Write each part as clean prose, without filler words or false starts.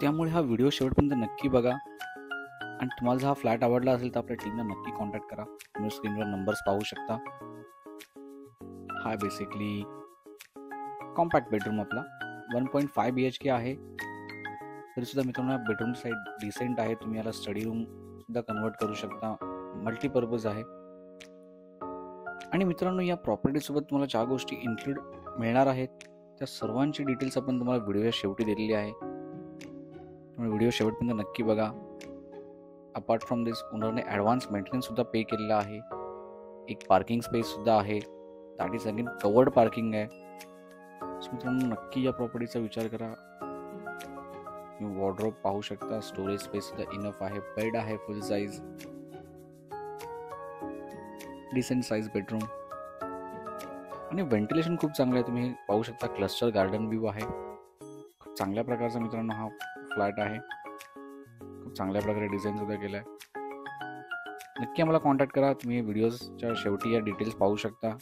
त्यामुळे हा व्हिडिओ शेवटपर्यंत नक्की बघा आणि तुम्हाला जर हा फ्लॅट आवडला असेल तर आपल्या टीमला नक्की कॉन्टॅक्ट करा. तुम्ही स्क्रीनवर नंबर्स पाहू शकता. हा बेसिकली कॉम्पॅक्ट बेडरूम आपला 1.5 BHK आहे. तरीसुद्धा मित्रांनो बेडरूम साईड डिसेंट आहे. तुम्ही याला स्टडी रूम सुद्धा कन्वर्ट करू शकता. मल्टीपर्पज आहे. आणि मित्रांनो या प्रॉपर्टीसोबत तुम्हाला ज्या गोष्टी इन्क्लूड मिळणार आहेत त्या सर्वांची डिटेल्स आपण तुम्हाला व्हिडिओच्या शेवटी दिलेली आहे. त्यामुळे व्हिडिओ शेवटपर्यंत नक्की बघा. अपार्ट फ्रॉम दिस ओनरने ॲडव्हान्स मेंटेनन्स सुद्धा पे केलेला आहे. एक पार्किंग स्पेस सुद्धा आहे. That is again covered parking आहे. सो मित्रांनो नक्की या प्रॉपर्टीचा विचार करा. तुम्ही वॉर्डरोब पाहू शकता. स्टोरेज स्पेस सुद्धा इनफ आहे. बेड आहे full size. Decent size bedroom आणि व्हेंटिलेशन खूप चांगलं आहे. तुम्ही पाहू शकता क्लस्टर गार्डन व्ह्यू आहे. खूप चांगल्या प्रकारचा मित्रांनो हा फ्लॅट आहे. खूप चांगल्या प्रकारे डिझाईन सुद्धा केला आहे. नक्की आम्हाला कॉन्टॅक्ट करा. तुम्ही व्हिडिओजच्या शेवटी या डिटेल्स पाहू शकता.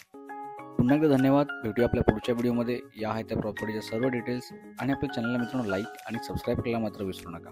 पुन्हा एकदा धन्यवाद. भेटूया आपल्या पुढच्या व्हिडिओमध्ये. या आहेत त्या प्रॉपर्टीच्या सर्व डिटेल्स आणि आपल्या चॅनलला मित्रांनो लाईक आणि सबस्क्राईब करायला मात्र विसरू नका.